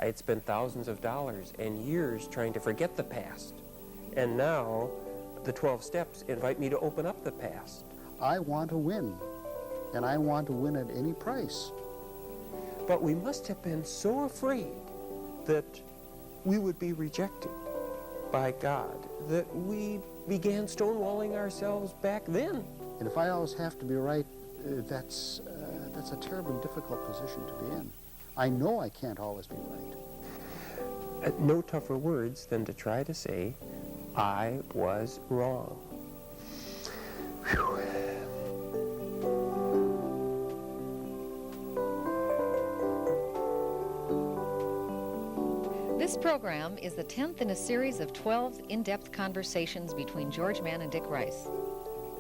I had spent thousands of dollars and years trying to forget the past. And now the 12 steps invite me to open up the past. I want to win, and I want to win at any price. But we must have been so afraid that we would be rejected by God that we began stonewalling ourselves back then. And if I always have to be right, that's a terribly difficult position to be in. I know I can't always be right. No tougher words than to try to say, I was wrong. Whew. This program is the 10th in a series of 12 in-depth conversations between George Mann and Dick Rice.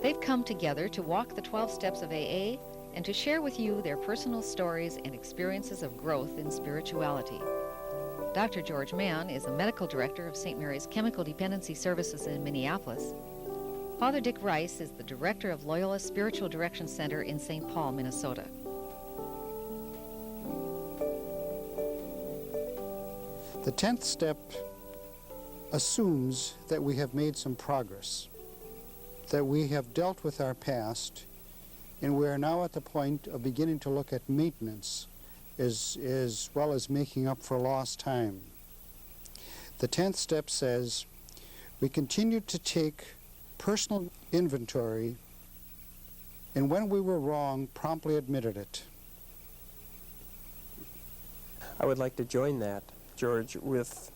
They've come together to walk the 12 steps of AA and to share with you their personal stories and experiences of growth in spirituality. Dr. George Mann is a medical director of St. Mary's Chemical Dependency Services in Minneapolis. Father Dick Rice is the director of Loyola Spiritual Direction Center in St. Paul, Minnesota. The 10th step assumes that we have made some progress, that we have dealt with our past, and we are now at the point of beginning to look at maintenance as well as making up for lost time. The 10th step says we continue to take personal inventory, and when we were wrong, promptly admitted it. I would like to join that, George, with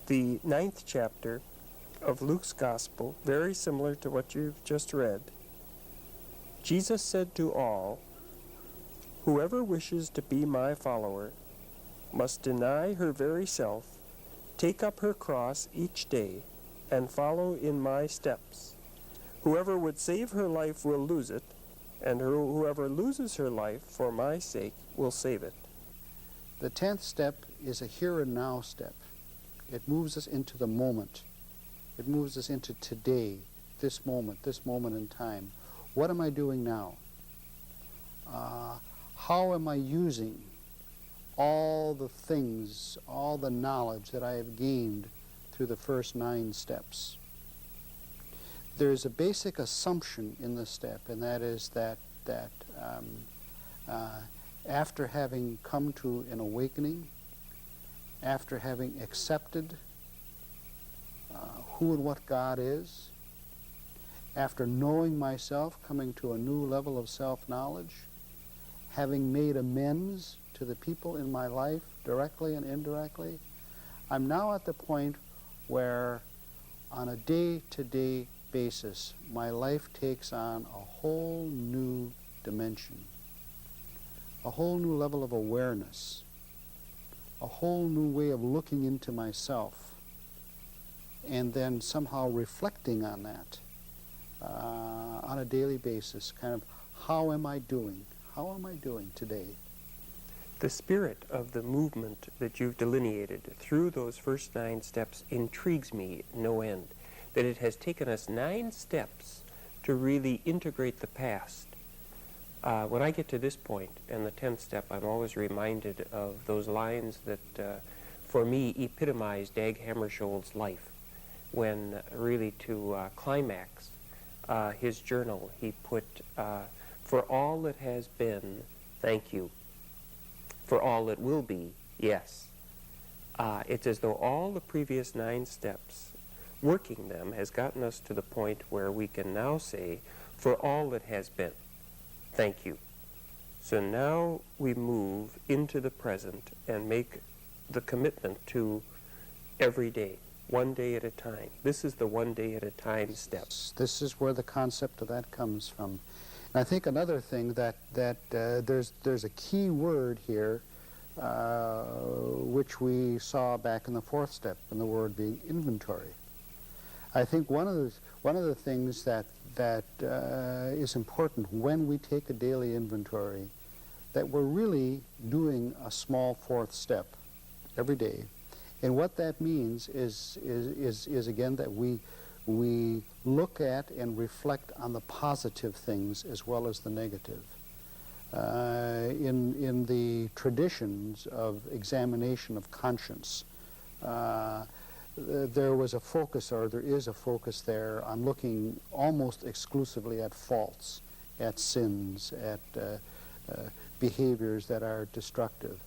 the 9th chapter of Luke's Gospel, very similar to what you've just read. Jesus said to all, "Whoever wishes to be my follower must deny her very self, take up her cross each day, and follow in my steps. Whoever would save her life will lose it, and whoever loses her life for my sake will save it." The 10th step is a here and now step. It moves us into the moment. It moves us into today, this moment in time. What am I doing now? How am I using all the things, all the knowledge that I have gained through the first 9 steps? There is a basic assumption in this step, and that is that after having come to an awakening, after having accepted who and what God is, after knowing myself, coming to a new level of self-knowledge, having made amends to the people in my life, directly and indirectly, I'm now at the point where, on a day-to-day basis, my life takes on a whole new dimension, a whole new level of awareness, a whole new way of looking into myself, and then somehow reflecting on that on a daily basis, kind of, how am I doing? How am I doing today? The spirit of the movement that you've delineated through those first 9 steps intrigues me no end. That it has taken us 9 steps to really integrate the past. When I get to this point, and the 10th step, I'm always reminded of those lines that, for me, epitomize Dag Hammarskjöld's life, when really to climax his journal, he put, "For all that has been, thank you. For all that will be, yes." It's as though all the previous 9 steps, working them, has gotten us to the point where we can now say, "For all that has been, thank you." So now we move into the present and make the commitment to every day, one day at a time. This is the one day at a time step. This is where the concept of that comes from. And I think another thing that there's a key word here, which we saw back in the 4th step, and the word being inventory. I think one of the things that is important when we take a daily inventory, that we're really doing a small 4th step every day. And what that means is again that we look at and reflect on the positive things as well as the negative. In the traditions of examination of conscience. There was a focus, or there is a focus there, on looking almost exclusively at faults, at sins, at behaviors that are destructive.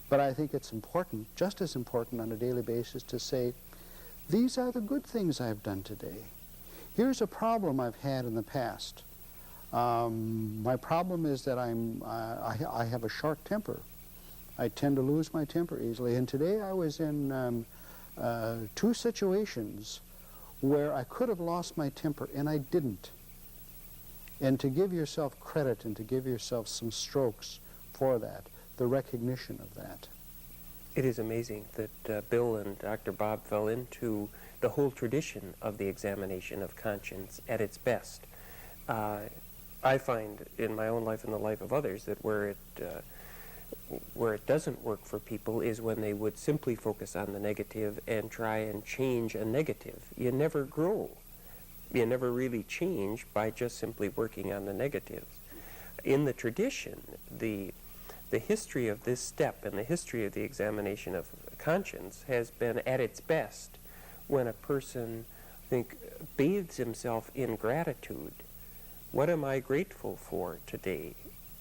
But I think it's important, just as important on a daily basis, to say, these are the good things I've done today. Here's a problem I've had in the past. My problem is that I have a short temper. I tend to lose my temper easily. And today I was in 2 situations where I could have lost my temper, and I didn't. And to give yourself credit and to give yourself some strokes for that, the recognition of that. It is amazing that Bill and Dr. Bob fell into the whole tradition of the examination of conscience at its best. I find in my own life and the life of others that where it doesn't work for people is when they would simply focus on the negative and try and change a negative. You never grow. You never really change by just simply working on the negatives. In the tradition, the history of this step and the history of the examination of conscience has been at its best when a person, I think, bathes himself in gratitude. What am I grateful for today?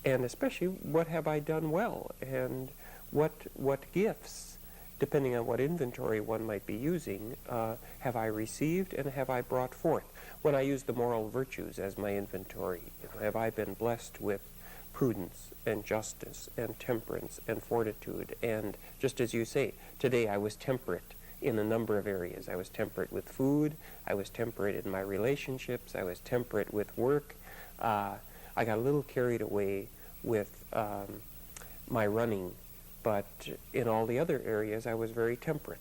And especially, what have I done well? And what gifts, depending on what inventory one might be using, have I received and have I brought forth? When I use the moral virtues as my inventory, have I been blessed with prudence and justice and temperance and fortitude? And just as you say, today I was temperate in a number of areas. I was temperate with food. I was temperate in my relationships. I was temperate with work. I got a little carried away with my running, but in all the other areas I was very temperate.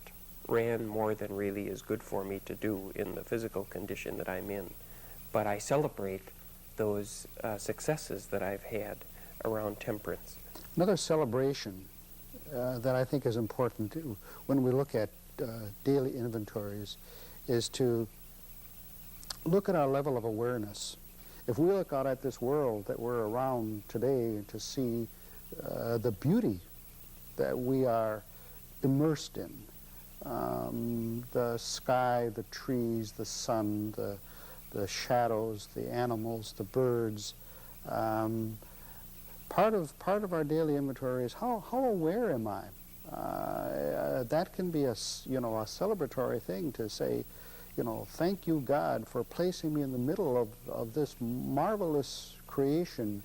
Ran more than really is good for me to do in the physical condition that I'm in. But I celebrate those successes that I've had around temperance. Another celebration that I think is important when we look at daily inventories is to look at our level of awareness. If we look out at this world that we're around today to see the beauty that we are immersed in, the sky, the trees, the sun, the shadows, the animals, the birds, part of our daily inventory is how aware am I? That can be a celebratory thing to say, thank you, God, for placing me in the middle of this marvelous creation,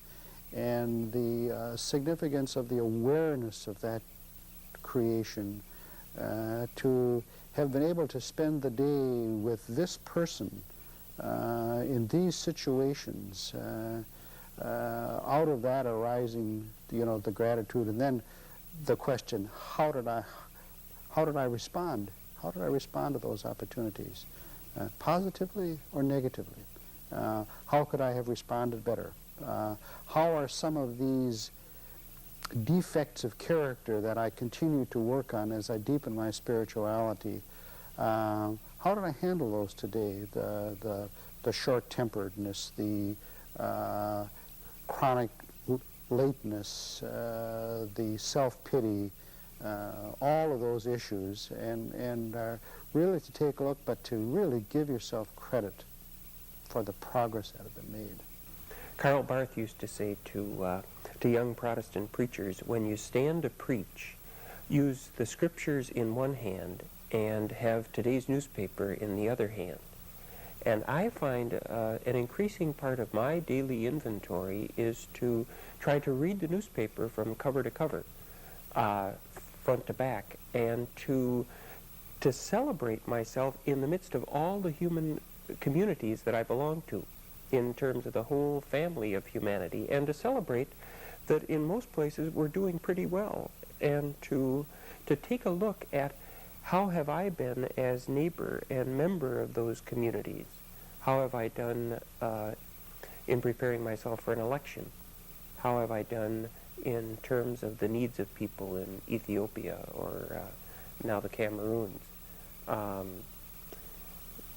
and the significance of the awareness of that creation, to have been able to spend the day with this person in these situations, out of that arising, the gratitude, and then the question, how did I respond? How did I respond to those opportunities? Positively or negatively? How could I have responded better? How are some of these defects of character that I continue to work on as I deepen my spirituality, how did I handle those today? The short-temperedness, the chronic lateness, the self-pity, all of those issues, and really to take a look, but to really give yourself credit for the progress that has been made. Karl Barth used to say to young Protestant preachers, when you stand to preach, use the scriptures in one hand and have today's newspaper in the other hand. And I find an increasing part of my daily inventory is to try to read the newspaper from cover to cover, front to back, and to celebrate myself in the midst of all the human communities that I belong to, in terms of the whole family of humanity, and to celebrate that in most places we're doing pretty well, and to take a look at how have I been as neighbor and member of those communities? How have I done in preparing myself for an election? How have I done in terms of the needs of people in Ethiopia or now the Cameroons?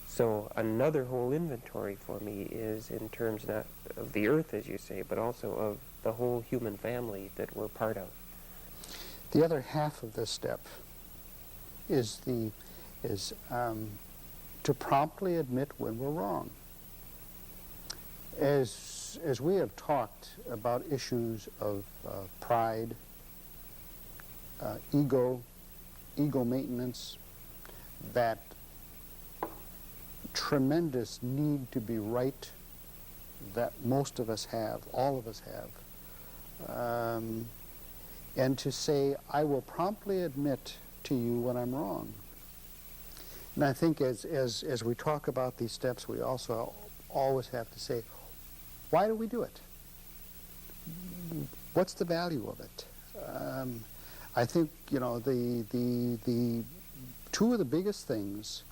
So another whole inventory for me is in terms not of the earth, as you say, but also of the whole human family that we're part of. The other half of this step is to promptly admit when we're wrong. As we have talked about issues of pride, ego maintenance, that tremendous need to be right that most of us have, all of us have, and to say, I will promptly admit to you when I'm wrong. And I think as we talk about these steps, we also always have to say, why do we do it? What's the value of it? I think, you know, the two of the biggest things,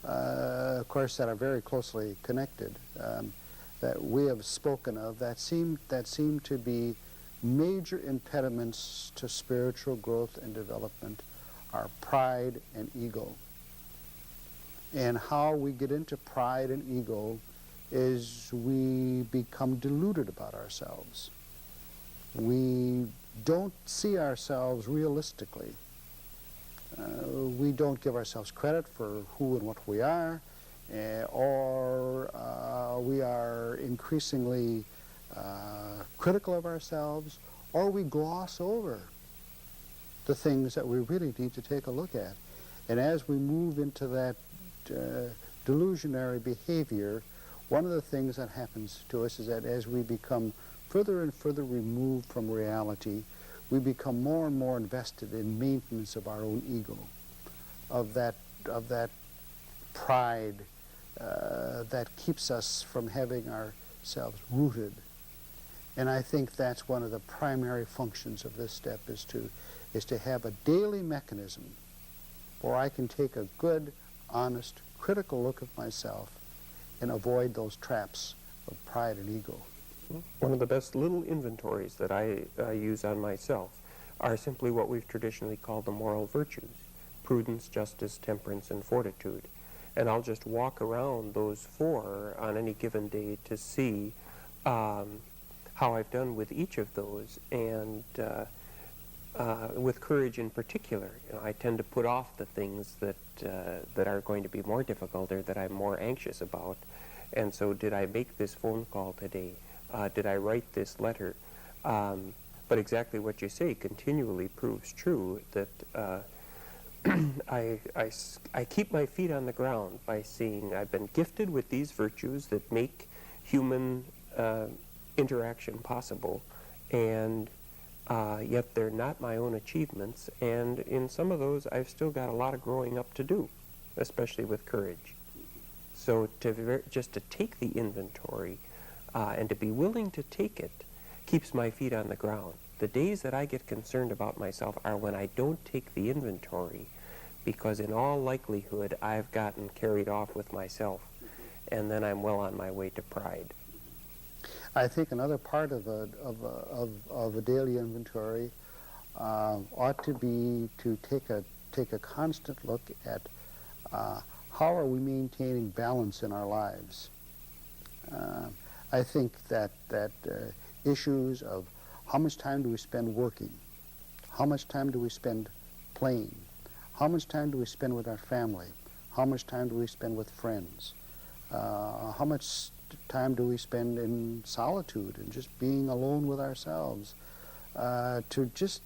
of course, that are very closely connected, that we have spoken of, that seem to be major impediments to spiritual growth and development, are pride and ego. And how we get into pride and ego is we become deluded about ourselves. We don't see ourselves realistically. We don't give ourselves credit for who and what we are, or we are increasingly critical of ourselves, or we gloss over the things that we really need to take a look at. And as we move into that delusionary behavior, one of the things that happens to us is that as we become further and further removed from reality, we become more and more invested in maintenance of our own ego, of that pride that keeps us from having ourselves rooted. And I think that's one of the primary functions of this step, is to have a daily mechanism where I can take a good, honest, critical look at myself and avoid those traps of pride and ego. One of the best little inventories that I use on myself are simply what we've traditionally called the moral virtues: prudence, justice, temperance, and fortitude. And I'll just walk around those four on any given day to see how I've done with each of those, and with courage in particular. You know, I tend to put off the things that are going to be more difficult or that I'm more anxious about. And so, did I make this phone call today? Did I write this letter? But exactly what you say continually proves true, that I keep my feet on the ground by saying I've been gifted with these virtues that make human interaction possible, and yet they're not my own achievements, and in some of those I've still got a lot of growing up to do, especially with courage. So just to take the inventory and to be willing to take it keeps my feet on the ground. The days that I get concerned about myself are when I don't take the inventory, because in all likelihood I've gotten carried off with myself, and then I'm well on my way to pride. I think another part of a daily inventory ought to be to take a constant look at how are we maintaining balance in our lives. I think that issues of how much time do we spend working, how much time do we spend playing, how much time do we spend with our family, how much time do we spend with friends, how much time do we spend in solitude and just being alone with ourselves, to just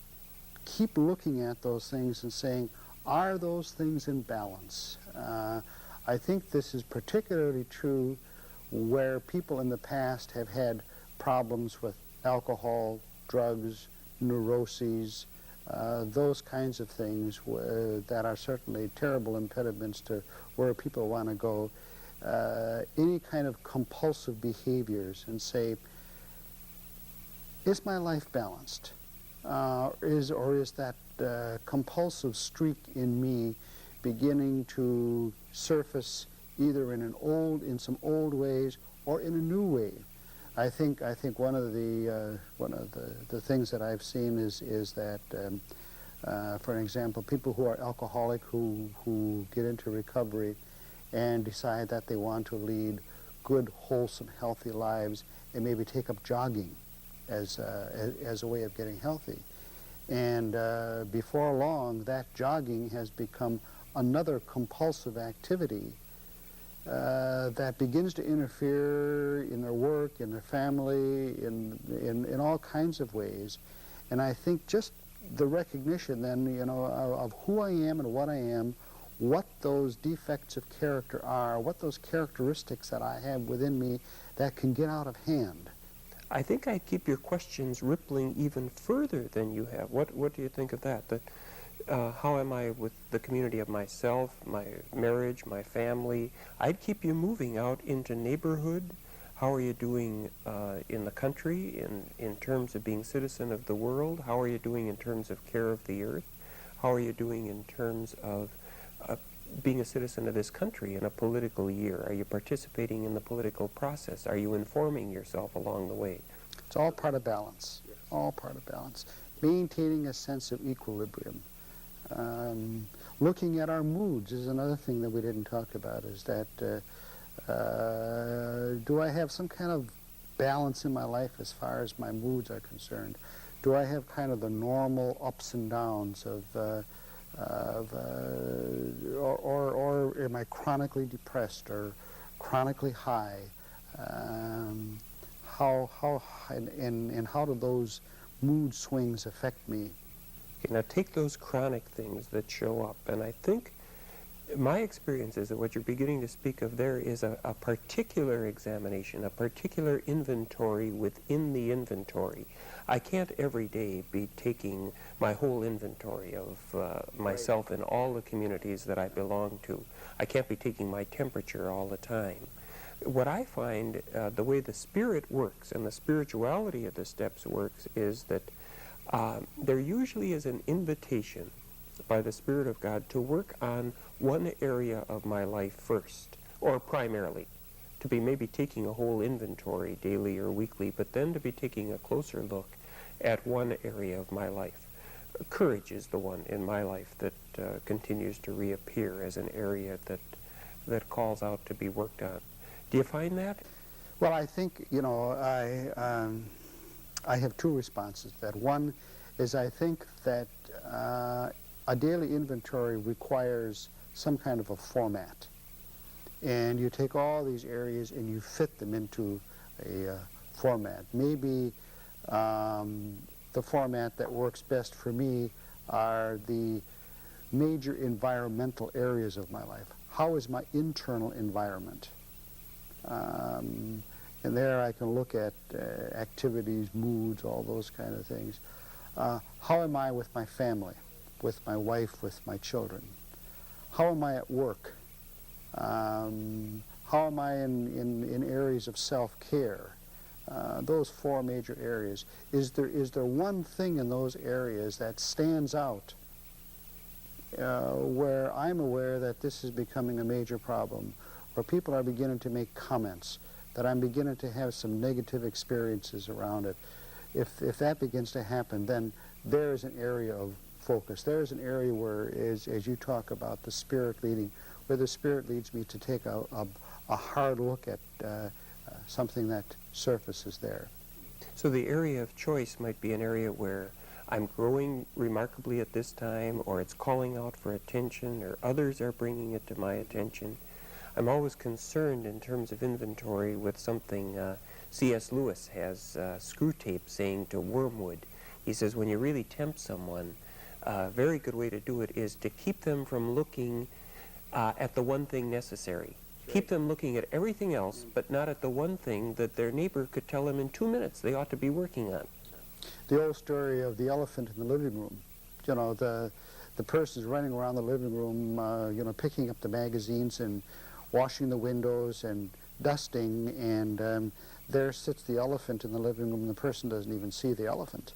keep looking at those things and saying, are those things in balance? I think this is particularly true where people in the past have had problems with alcohol, drugs, neuroses, those kinds of things that are certainly terrible impediments to where people want to go. Any kind of compulsive behaviors, and say, is my life balanced? Or is that compulsive streak in me beginning to surface either in some old ways or in a new way? I think one of the things that I've seen is that, for an example, people who are alcoholic who get into recovery and decide that they want to lead good, wholesome, healthy lives, and maybe take up jogging as a way of getting healthy. And before long, that jogging has become another compulsive activity that begins to interfere in their work, in their family, in all kinds of ways. And I think just the recognition then, you know, of who I am and what I am, what those defects of character are, what those characteristics that I have within me that can get out of hand. I think I'd keep your questions rippling even further than you have. What do you think of that? How am I with the community of myself, my marriage, my family? I'd keep you moving out into neighborhood. How are you doing in the country in terms of being citizen of the world? How are you doing in terms of care of the earth? How are you doing in terms of being a citizen of this country in a political year? Are you participating in the political process? Are you informing yourself along the way? It's all part of balance, all part of balance. Maintaining a sense of equilibrium. Looking at our moods is another thing that we didn't talk about, is that do I have some kind of balance in my life as far as my moods are concerned? Do I have kind of the normal ups and downs or am I chronically depressed or chronically high? And how do those mood swings affect me? Okay, now take those chronic things that show up, and I think my experience is that what you're beginning to speak of there is a particular examination, a particular inventory within the inventory. I can't every day be taking my whole inventory of myself in all the communities that I belong to. I can't be taking my temperature all the time. What I find, the way the spirit works and the spirituality of the steps works, is that there usually is an invitation by the Spirit of God to work on one area of my life first, or primarily, to be maybe taking a whole inventory daily or weekly, but then to be taking a closer look at one area of my life. Courage is the one in my life that continues to reappear as an area that calls out to be worked on. Do you find that? Well, I think, you know, I have two responses to that. One is I think that a daily inventory requires some kind of a format. And you take all these areas and you fit them into a format. Maybe the format that works best for me are the major environmental areas of my life. How is my internal environment? And there I can look at activities, moods, all those kind of things. How am I with my family, with my wife, with my children? How am I at work? How am I in areas of self-care? Those four major areas. Is there one thing in those areas that stands out where I'm aware that this is becoming a major problem, where people are beginning to make comments, that I'm beginning to have some negative experiences around it? If that begins to happen, then there is an area of focus. There is an area where, as you talk about the Spirit leading, where the Spirit leads me to take a hard look at something that surfaces there. So the area of choice might be an area where I'm growing remarkably at this time, or it's calling out for attention, or others are bringing it to my attention. I'm always concerned in terms of inventory with something C.S. Lewis has screw tape saying to wormwood. He says when you really tempt someone, a very good way to do it is to keep them from looking at the one thing necessary. Keep them looking at everything else, but not at the one thing that their neighbor could tell them in 2 minutes they ought to be working on. The old story of the elephant in the living room. You know, the person's running around the living room, you know, picking up the magazines and washing the windows and dusting, and there sits the elephant in the living room, and the person doesn't even see the elephant.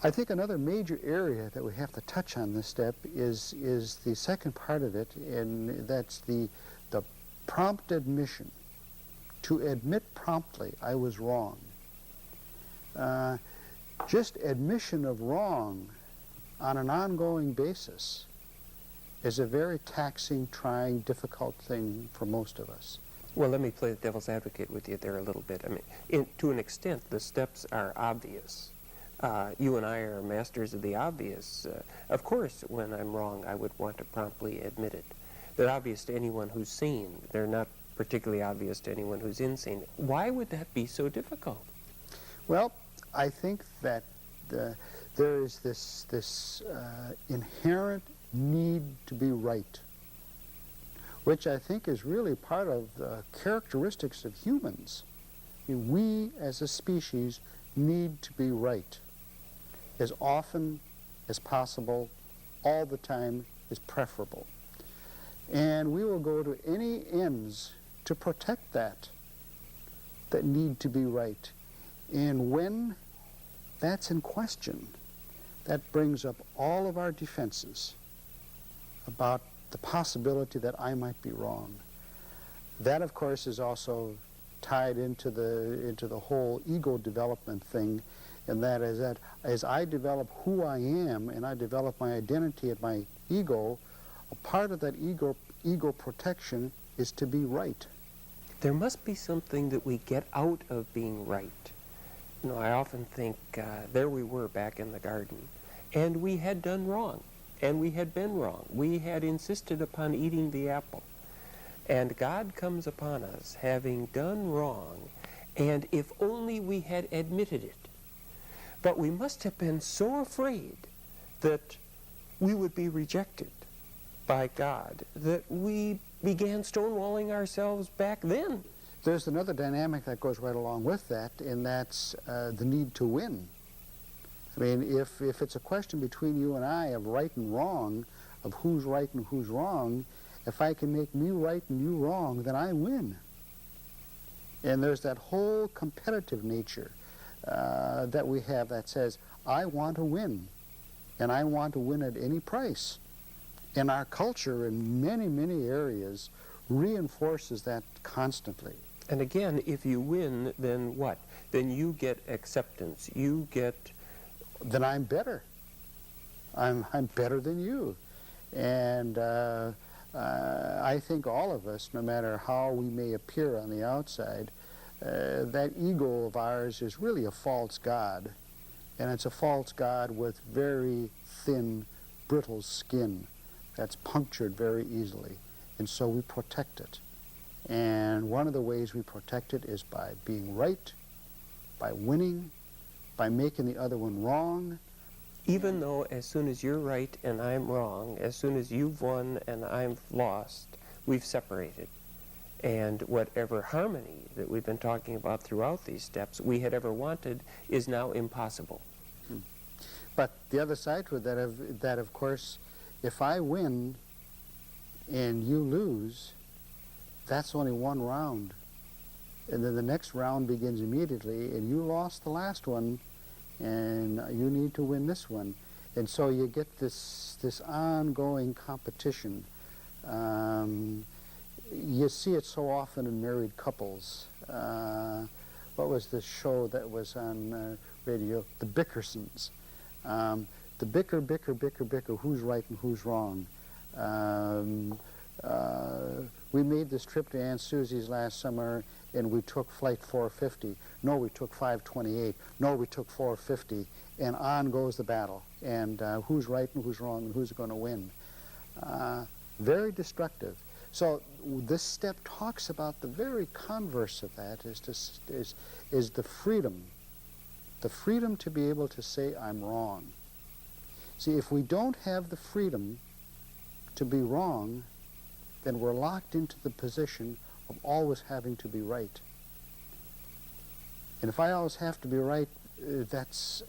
I think another major area that we have to touch on this step is the second part of it, and that's the prompt admission. To admit promptly I was wrong. Just admission of wrong on an ongoing basis is a very taxing, trying, difficult thing for most of us. Well, let me play the devil's advocate with you there a little bit. I mean, to an extent, the steps are obvious. You and I are masters of the obvious. Of course, when I'm wrong, I would want to promptly admit it. They're obvious to anyone who's sane. They're not particularly obvious to anyone who's insane. Why would that be so difficult? Well, I think that there is this inherent need to be right, which I think is really part of the characteristics of humans. I mean, we as a species need to be right. As often as possible, all the time is preferable. And we will go to any ends to protect that need to be right. And when that's in question, that brings up all of our defenses about the possibility that I might be wrong. That, of course, is also tied into the whole ego development thing, and that is that as I develop who I am and I develop my identity and my ego, a part of that ego protection is to be right. There must be something that we get out of being right. You know, I often think, there we were back in the garden, and we had done wrong, and we had been wrong. We had insisted upon eating the apple. And God comes upon us having done wrong, and if only we had admitted it. But we must have been so afraid that we would be rejected by God that we began stonewalling ourselves back then. There's another dynamic that goes right along with that, and that's the need to win. I mean, if it's a question between you and I of right and wrong, of who's right and who's wrong, if I can make me right and you wrong, then I win. And there's that whole competitive nature that we have that says, I want to win, and I want to win at any price. And our culture in many, many areas reinforces that constantly. And again, if you win, then what? Then you get acceptance. You get... Then I'm better. I'm better than you. And I think all of us, no matter how we may appear on the outside, that ego of ours is really a false god. And it's a false god with very thin, brittle skin that's punctured very easily. And so we protect it. And one of the ways we protect it is by being right, by winning, by making the other one wrong. Even though as soon as you're right and I'm wrong, as soon as you've won and I've lost, we've separated. And whatever harmony that we've been talking about throughout these steps we had ever wanted is now impossible. But the other side to it, that of course, if I win and you lose, that's only one round. And then the next round begins immediately, and you lost the last one, and you need to win this one. And so you get this ongoing competition. You see it so often in married couples. What was the show that was on radio? The Bickersons. The bicker, who's right and who's wrong. We made this trip to Aunt Susie's last summer, and we took flight 450. No, we took 528. No, we took 450. And on goes the battle. And who's right and who's wrong and who's going to win. Very destructive. So this step talks about the very converse of that is the freedom. The freedom to be able to say, I'm wrong. See, if we don't have the freedom to be wrong, then we're locked into the position of always having to be right. And if I always have to be right, that's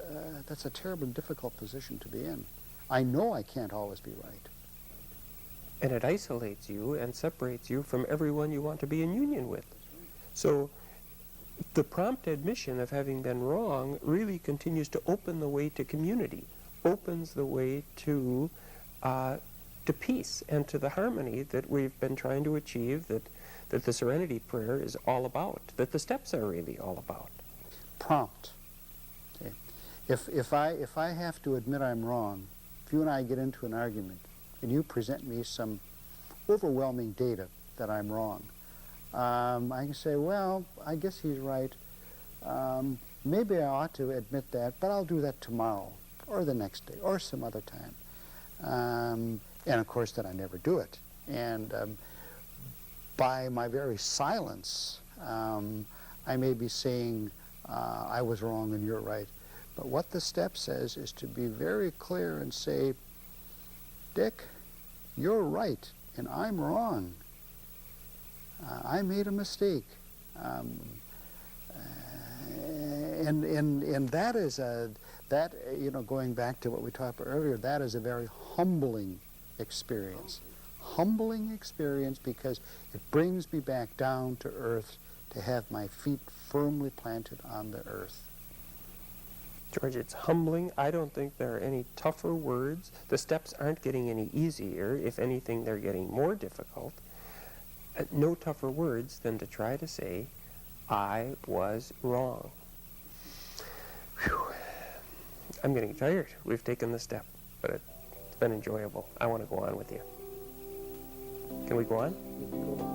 a terribly difficult position to be in. I know I can't always be right. And it isolates you and separates you from everyone you want to be in union with. So the prompt admission of having been wrong really continues to open the way to community, opens the way to peace and to the harmony that we've been trying to achieve, that the Serenity Prayer is all about, that the steps are really all about. Prompt. Okay. If I have to admit I'm wrong, if you and I get into an argument and you present me some overwhelming data that I'm wrong, I can say, well, I guess he's right. maybe I ought to admit that, but I'll do that tomorrow or the next day or some other time. And of course, then I never do it. And by my very silence, I may be saying, I was wrong and you're right. But what the step says is to be very clear and say, Dick, you're right and I'm wrong. I made a mistake. And that is going back to what we talked about earlier, that is a very humbling experience. Humbling experience because it brings me back down to earth to have my feet firmly planted on the earth. George, it's humbling. I don't think there are any tougher words. The steps aren't getting any easier. If anything, they're getting more difficult. No tougher words than to try to say, I was wrong. Whew. I'm getting tired. We've taken the step, but it's been enjoyable. I want to go on with you. Can we go on?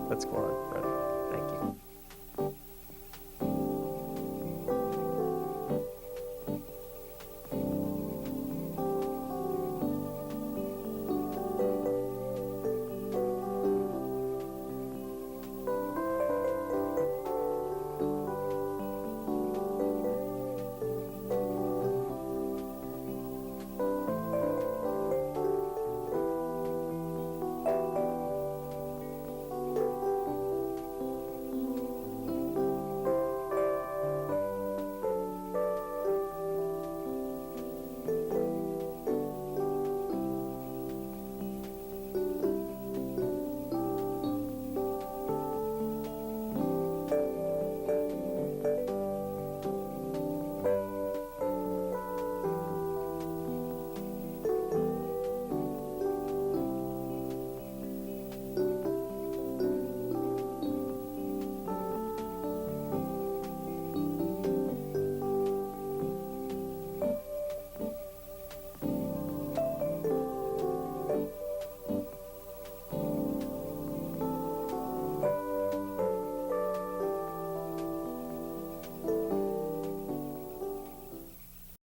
Let's go on, brother. Thank you.